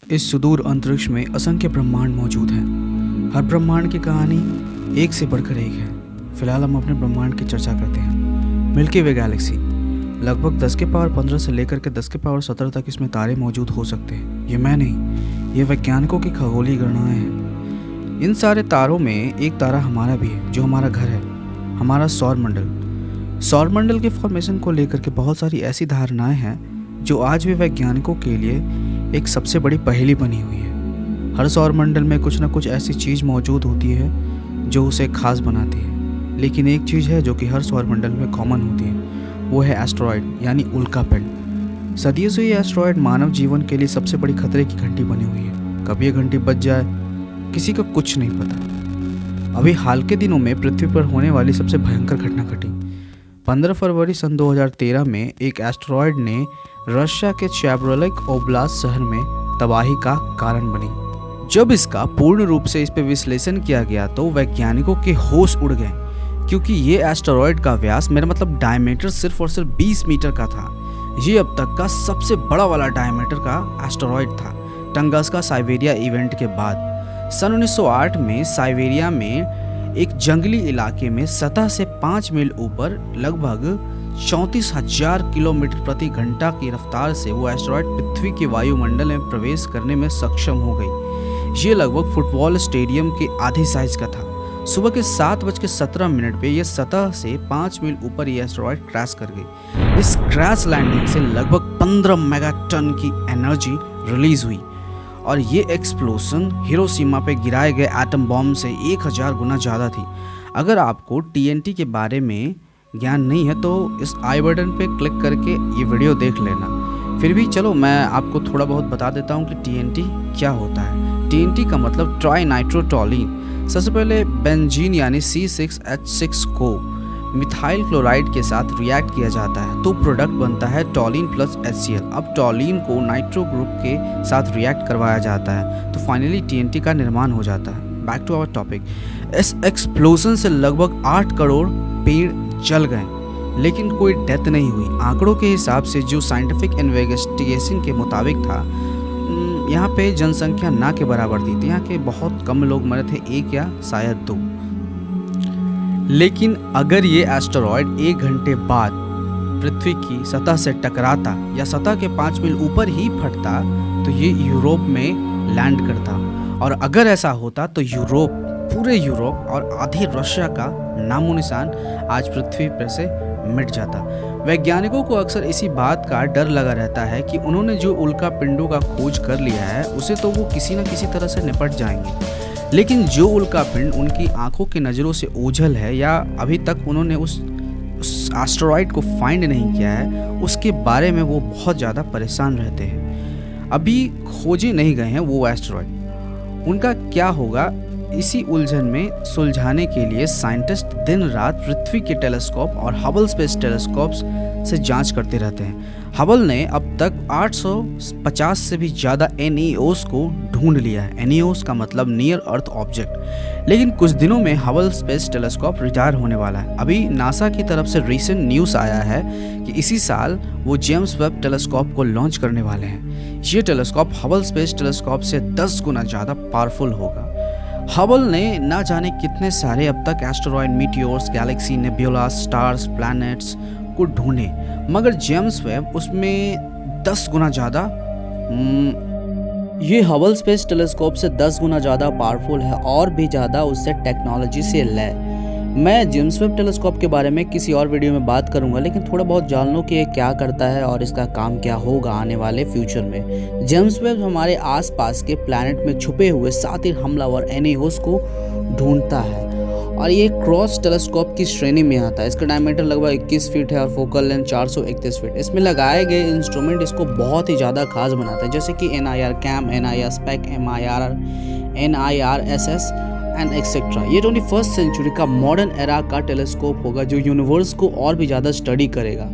इस सुदूर अंतरिक्ष में असंख्य ब्रह्मांड मौजूद हैं। हर ब्रह्मांड की कहानी एक से बढ़कर एक है। फिलहाल हम अपने ब्रह्मांड की चर्चा करते हैं। मिल्की वे गैलेक्सी लगभग 10 के पावर 15 से लेकर के 10 के पावर 17 तक इसमें तारे मौजूद हो सकते हैं। ये मैं नहीं, ये वैज्ञानिकों की खगोलीय गणनाएं हैं। इन सारे तारों में एक तारा हमारा भी है, जो हमारा घर है, हमारा सौर मंडल। सौर मंडल के फॉर्मेशन को लेकर के बहुत सारी ऐसी धारणाएं हैं जो आज भी वैज्ञानिकों के लिए एक सबसे बड़ी पहेली बनी हुई है। हर सौर मंडल में कुछ ना कुछ ऐसी चीज़ मौजूद होती है जो उसे खास बनाती है, लेकिन एक चीज़ है जो कि हर सौर मंडल में कॉमन होती है, वो है एस्टेरॉयड यानी उल्कापिंड। सदियों से ये एस्टेरॉयड मानव जीवन के लिए सबसे बड़ी खतरे की घंटी बनी हुई है। कब ये घंटी बज जाए किसी का कुछ नहीं पता। अभी हाल के दिनों में पृथ्वी पर होने वाली सबसे भयंकर घटना घटी। 15 फरवरी सन 2013 में एक एस्टेरॉयड ने रशिया के चैब्रोलिक ओब्लास्ट शहर में तबाही का कारण बनी। जब इसका पूर्ण रूप से इस पर विश्लेषण किया गया तो वैज्ञानिकों के होश उड़ गए, क्योंकि ये एस्टेरॉयड का व्यास, मेरा मतलब डायमीटर, सिर्फ और सिर्फ 20 मीटर का था। ये अब तक का सबसे बड़ा वाला डायमीटर का एस्टेरॉयड था, टंगस्का साइबेरिया इवेंट के बाद। सन 1908 में साइबेरिया में एक जंगली इलाके में सतह से 5 मील ऊपर लगभग 34,000 किलोमीटर प्रति घंटा की रफ्तार से वो एस्टेरॉयड पृथ्वी के वायुमंडल में प्रवेश करने में सक्षम हो गई। ये लगभग फुटबॉल स्टेडियम के आधे साइज का था। सुबह के 7:17 पे ये सतह से 5 मील ऊपर ये एस्टेरॉयड क्रैश कर गई। इस क्रैश लैंडिंग से लगभग 15 मेगाटन की एनर्जी रिलीज हुई और ये एक्सप्लोजन हिरोशिमा पे गिराए गए एटम बॉम्ब से 1000 गुना ज़्यादा थी। अगर आपको टीएनटी के बारे में ज्ञान नहीं है तो इस आई बटन पे क्लिक करके ये वीडियो देख लेना। फिर भी चलो मैं आपको थोड़ा बहुत बता देता हूँ कि टीएनटी क्या होता है। टीएनटी का मतलब ट्राई नाइट्रोटोलीन। सबसे पहले बेंजीन यानी C6H6 को मिथाइल क्लोराइड के साथ रिएक्ट किया जाता है तो प्रोडक्ट बनता है टोलीन प्लस HCl। अब टोलीन को नाइट्रो ग्रुप के साथ रिएक्ट करवाया जाता है तो फाइनली टीएनटी का निर्माण हो जाता है। Back to our topic. इस एक्सप्लोजन से लगभग 8 करोड़ पेड़ जल गए, लेकिन कोई डेथ नहीं हुई। आंकड़ों के हिसाब से जो साइंटिफिक इन्वेस्टिगेशन के मुताबिक था, यहाँ पे जनसंख्या ना के बराबर थी, यहाँ के बहुत कम लोग मरे थे, 1 या शायद 2। लेकिन अगर ये एस्टेरॉयड 1 घंटे बाद पृथ्वी की सतह से टकराता या सतह के 5 मील ऊपर ही फटता तो ये यूरोप में लैंड करता, और अगर ऐसा होता तो यूरोप, पूरे यूरोप और आधे रशिया का नामो निशान आज पृथ्वी पर से मिट जाता। वैज्ञानिकों को अक्सर इसी बात का डर लगा रहता है कि उन्होंने जो उल्का पिंडों का खोज कर लिया है उसे तो वो किसी न किसी तरह से निपट जाएंगे, लेकिन जो उल्का पिंड उनकी आंखों की नज़रों से ओझल है या अभी तक उन्होंने उस एस्टेरॉयड को फाइंड नहीं किया है, उसके बारे में वो बहुत ज़्यादा परेशान रहते हैं। अभी खोजे नहीं गए हैं वो एस्टेरॉयड, उनका क्या होगा, इसी उलझन में सुलझाने के लिए साइंटिस्ट दिन रात पृथ्वी के टेलीस्कोप और हबल स्पेस टेलीस्कोप से जांच करते रहते हैं। हबल ने अब तक 850 से भी ज़्यादा NEOs को ढूंढ लिया है। NEOs का मतलब नियर अर्थ ऑब्जेक्ट। लेकिन कुछ दिनों में हबल स्पेस टेलीस्कोप रिटायर होने वाला है। अभी नासा की तरफ से रीसेंट न्यूज़ आया है कि इसी साल वो जेम्स वेब टेलीस्कोप को लॉन्च करने वाले हैं। ये टेलीस्कोप हबल स्पेस टेलीस्कोप से 10 गुना ज़्यादा पावरफुल होगा। हबल ने ना जाने कितने सारे अब तक asteroid, meteors, galaxy, nebulas, stars, planets को ढूंढे, मगर जेम्स वेब उसमें 10 गुना ज़्यादा, ये हबल स्पेस टेलीस्कोप से 10 गुना ज़्यादा पावरफुल है और भी ज़्यादा उससे टेक्नोलॉजी से लैस। मैं जेम्स वेब टेलीस्कोप के बारे में किसी और वीडियो में बात करूंगा, लेकिन थोड़ा बहुत जान लो कि ये क्या करता है और इसका काम क्या होगा आने वाले फ्यूचर में। जेम्स वेब हमारे आसपास के प्लैनेट में छुपे हुए सातिर हमलावर NEOs को ढूंढता है और ये क्रॉस टेलीस्कोप की श्रेणी में आता है। इसका डायमीटर लगभग 21 फीट है और फोकल लेंथ 431 फीट। इसमें लगाए गए इंस्ट्रूमेंट इसको बहुत ही ज़्यादा खास बनाता है, जैसे कि NIR cam, NIR spec, MIR, NIRSS and etcetera. ये 21st सेंचुरी का मॉडर्न एरा का टेलीस्कोप होगा जो यूनिवर्स को और भी ज़्यादा स्टडी करेगा।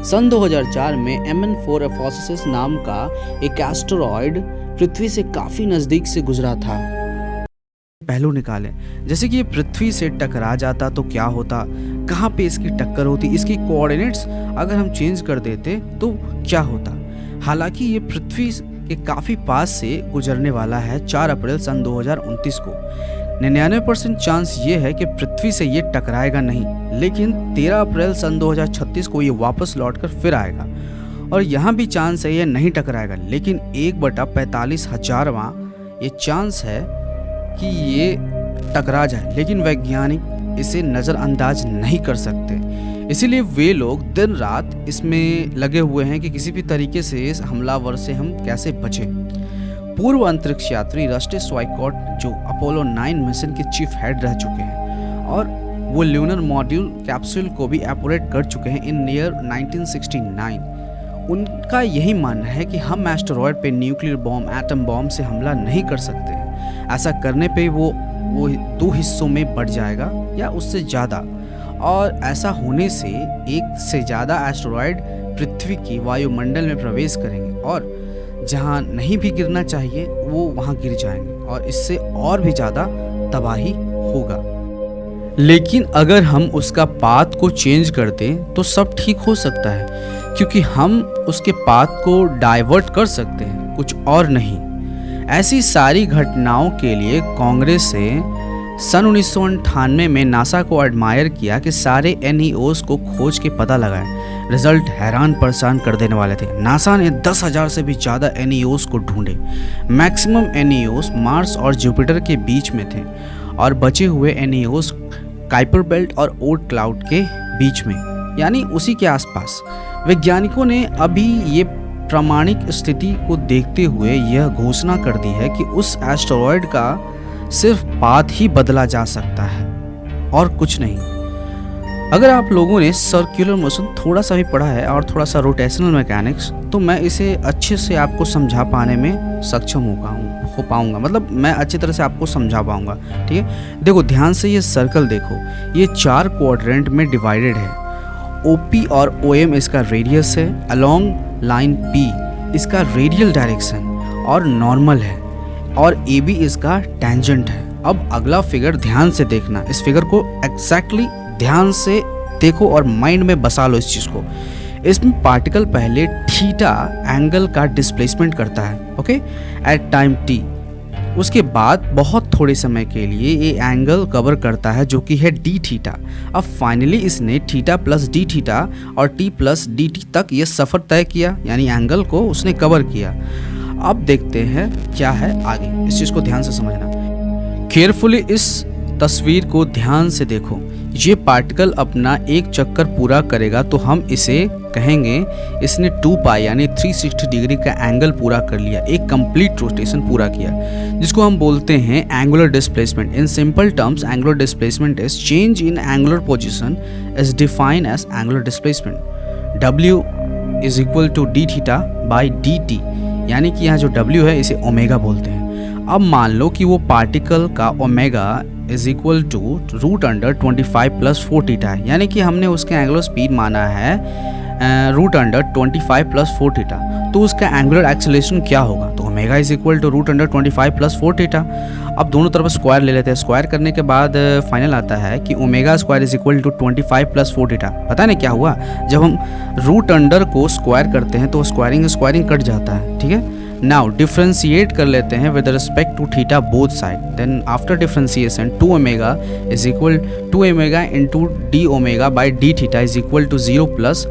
सन 2004 में MN4 एफोसिस नाम का एक एस्टेरॉयड पृथ्वी से काफ़ी नज़दीक से गुजरा था। पहलू निकालें, जैसे कि ये पृथ्वी से टकरा जाता तो क्या होता, कहाँ पे इसकी टक्कर होती, इसकी कोऑर्डिनेट्स अगर हम चेंज कर देते तो क्या होता। हालांकि ये पृथ्वी के काफ़ी पास से गुजरने वाला है 4 अप्रैल सन 2029 को। 99% चांस ये है कि पृथ्वी से ये टकराएगा नहीं, लेकिन 13 अप्रैल सन 2036 को ये वापस लौटकर फिर आएगा। और यहाँ भी चांस है ये नहीं टकराएगा, लेकिन 1/45,000वां ये चांस है कि ये टकरा जाए, लेकिन वैज्ञानिक इसे नज़रअंदाज नहीं कर सकते। इसीलिए वे लोग दिन रात इसमें लगे हुए हैं कि किसी भी तरीके से इस हमलावर से हम कैसे बचें। पूर्व अंतरिक्ष यात्री रस्टी स्वाइकॉट जो अपोलो 9 मिशन के चीफ हेड रह चुके हैं और वो ल्यूनर मॉड्यूल कैप्सूल को भी ऑपरेट कर चुके हैं इन ईयर 1969। उनका यही मानना है कि हम एस्टेरॉयड पे न्यूक्लियर बॉम्ब, एटम बॉम्ब से हमला नहीं कर सकते हैं। ऐसा करने पे वो 2 हिस्सों में बढ़ जाएगा या उससे ज़्यादा, और ऐसा होने से एक से ज़्यादा एस्टेरॉयड पृथ्वी की वायुमंडल में प्रवेश करेंगे और जहाँ नहीं भी गिरना चाहिए वो वहाँ गिर जाएंगे और इससे और भी ज़्यादा तबाही होगा। लेकिन अगर हम उसका पाथ को चेंज कर दें तो सब ठीक हो सकता है, क्योंकि हम उसके पाथ को डाइवर्ट कर सकते हैं, कुछ और नहीं। ऐसी सारी घटनाओं के लिए कांग्रेस से सन 1998 में नासा को एडमायर किया कि सारे NEOs को खोज के पता लगाए। रिजल्ट हैरान परेशान कर देने वाले थे। नासा ने 10,000 से भी ज़्यादा NEOs को ढूंढे। मैक्सिमम NEOs मार्स और जुपिटर के बीच में थे और बचे हुए NEOs काइपर बेल्ट और ओर्ट क्लाउड के बीच में, यानी उसी के आसपास। वैज्ञानिकों ने अभी ये प्रामाणिक स्थिति को देखते हुए यह घोषणा कर दी है कि उस एस्टेरॉयड का सिर्फ पाथ ही बदला जा सकता है और कुछ नहीं। अगर आप लोगों ने सर्कुलर मोशन थोड़ा सा भी पढ़ा है और थोड़ा सा रोटेशनल मैकेनिक्स, तो मैं इसे अच्छे से आपको समझा पाने में सक्षम हो पाऊंगा, मतलब मैं अच्छी तरह से आपको समझा पाऊंगा। ठीक है, देखो ध्यान से ये सर्कल देखो, ये 4 क्वाड्रेंट में डिवाइडेड है। OP और OM इसका रेडियस है, अलोंग लाइन P इसका रेडियल डायरेक्शन और नॉर्मल है, और AB इसका टेंजेंट है। अब अगला फिगर ध्यान से देखना, इस फिगर को एग्जैक्टली ध्यान से देखो और माइंड में बसा लो इस चीज़ को। इसमें पार्टिकल पहले थीटा एंगल का डिस्प्लेसमेंट करता है, ओके, एट टाइम t। उसके बाद बहुत थोड़े समय के लिए ये एंगल कवर करता है जो कि है d थीटा। अब फाइनली इसने थीटा प्लस d थीटा और t प्लस dt तक ये सफ़र तय किया, यानी एंगल को उसने कवर किया। अब देखते हैं क्या है आगे, इस चीज़ को ध्यान से समझना। केयरफुली इस तस्वीर को ध्यान से देखो। ये पार्टिकल अपना एक चक्कर पूरा करेगा तो हम इसे कहेंगे इसने 2 पाई यानी 360 डिग्री का एंगल पूरा कर लिया, एक कंप्लीट रोटेशन पूरा किया, जिसको हम बोलते हैं angular displacement. In simple terms angular displacement is change in angular position is defined as angular displacement. W is equal to d theta by dt, यानी कि यहाँ जो W है इसे ओमेगा बोलते हैं। अब मान लो कि वो पार्टिकल का omega is equal to √25 plus 4 theta है, यानी कि हमने उसके एंगुलर स्पीड माना है √25 प्लस 4 थीटा, तो उसका एंगुलर एक्सेलरेशन क्या होगा? तो omega is equal to √25 plus 4 theta. अब दोनों तरफ स्क्वायर ले लेते हैं, स्क्वायर करने के बाद फाइनल आता है कि omega square is equal to 25 plus 4 theta. पता नहीं क्या हुआ, जब हम √अंडर को स्क्वायर करते हैं तो स्क्वायरिंग कट जाता है। ठीक है, नाउ डिफ्रेंशिएट कर लेते हैं with respect to theta both side. Then after differentiation 2 omega is equal 2 omega into D omega by D theta is equal to 0 plus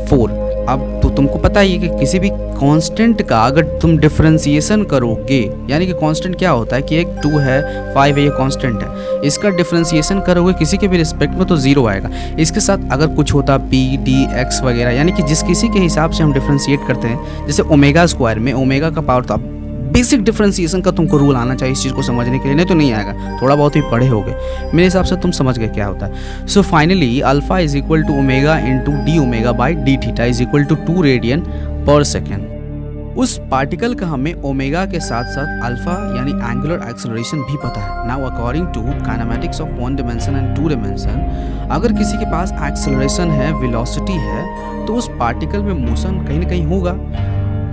4। अब तो तुमको पता ही है कि किसी भी कांस्टेंट का अगर तुम डिफरेंशिएशन करोगे, यानी कि कांस्टेंट क्या होता है कि एक 2 है 5 है, ये कांस्टेंट है, इसका डिफरेंशिएशन करोगे किसी के भी रिस्पेक्ट में तो 0 आएगा। इसके साथ अगर कुछ होता p d x वगैरह, यानी कि जिस किसी के हिसाब से हम डिफरेंशिएट करते हैं, जैसे ओमेगा स्क्वायर में ओमेगा का पावर, तो अब बेसिक डिफरेंशिएशन का तुमको रूल आना चाहिए इस चीज़ को समझने के लिए, नहीं तो नहीं आएगा। थोड़ा बहुत ही पढ़े होगे, मेरे हिसाब से तुम समझ गए क्या होता है। So finally alpha is equal to omega into D omega by D theta is equal to 2 radian per second. उस पार्टिकल का हमें ओमेगा के साथ साथ अल्फा यानी एंगुलर एक्सेलरेशन भी पता है। Now according to kinematics of 1 dimension and 2 dimension, अगर किसी के पास एक्सेलरेशन है, वेलोसिटी है, तो उस पार्टिकल में मोशन कहीं ना कहीं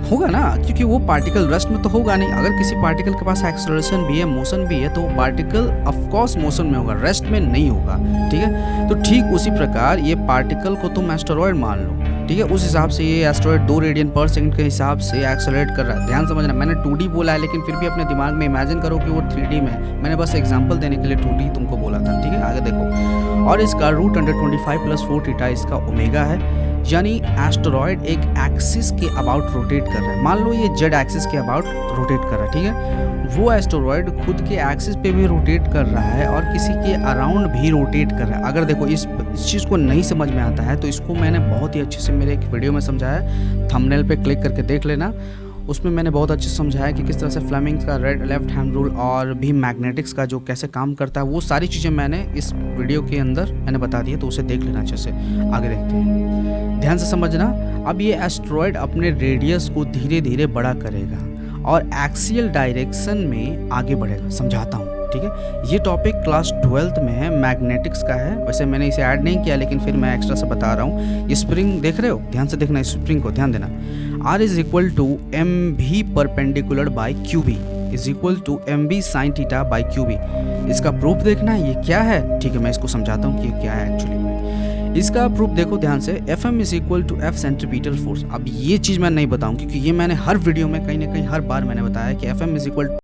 होगा ना, क्योंकि वो पार्टिकल रेस्ट में तो होगा नहीं। अगर किसी पार्टिकल के पास एक्सेलरेशन भी है, मोशन भी है, तो वो पार्टिकल ऑफ कोर्स मोशन में होगा, रेस्ट में नहीं होगा। ठीक है, तो ठीक उसी प्रकार ये पार्टिकल को तुम एस्टेरॉयड मान लो, ठीक है, उस हिसाब से ये एस्टेरॉयड 2 रेडियन पर सेकंड के हिसाब से एक्सेलरेट कर रहा है। ध्यान समझना, मैंने 2D बोला है लेकिन फिर भी अपने दिमाग में इमेजिन करो कि वो 3D में है। मैंने बस एग्जांपल देने के लिए 2D तुमको बोला था। ठीक है, आगे देखो। और इसका रूट अंडर 25 प्लस 4 थीटा इसका ओमेगा है, यानी एस्टेरॉयड एक एक्सिस के अबाउट रोटेट कर रहा है। मान लो ये जेड एक्सिस के अबाउट रोटेट कर रहा है। ठीक है, वो एस्टेरॉयड खुद के एक्सिस पे भी रोटेट कर रहा है और किसी के अराउंड भी रोटेट कर रहा है। अगर देखो इस चीज़ को नहीं समझ में आता है तो इसको मैंने बहुत ही अच्छे से मेरे एक वीडियो में समझाया है, थंबनेल पे क्लिक करके देख लेना। उसमें मैंने बहुत अच्छे से समझाया कि किस तरह से फ्लेमिंग्स का लेफ्ट हैंड रूल और भी मैग्नेटिक्स का जो कैसे काम करता है, वो सारी चीज़ें मैंने इस वीडियो के अंदर मैंने बता दी है, तो उसे देख लेना अच्छे से। आगे देखते हैं, ध्यान से समझना। अब ये एस्टेरॉयड अपने रेडियस को धीरे धीरे बड़ा करेगा और एक्सियल डायरेक्शन में आगे बढ़ेगा। समझाता हूँ। ठीक है, ये टॉपिक क्लास 12th में है, मैग्नेटिक्स का है। वैसे मैंने इसे ऐड नहीं किया लेकिन फिर मैं एक्स्ट्रा से बता रहा हूँ। ये स्प्रिंग देख रहे हो, ध्यान से देखना, स्प्रिंग को ध्यान देना। R is equal to M B perpendicular by Q B is equal to M B sine theta by Q B. इसका प्रूफ देखना है, ये क्या है। ठीक है, मैं इसको समझाता हूँ कि ये क्या है एक्चुअली में। इसका प्रूफ देखो ध्यान से, F M is equal to F centripetal force. अब ये चीज़ मैं नहीं बताऊँ क्योंकि ये मैंने हर वीडियो में कहीं ना कहीं हर बार मैंने बताया कि एफ एम इज इक्वल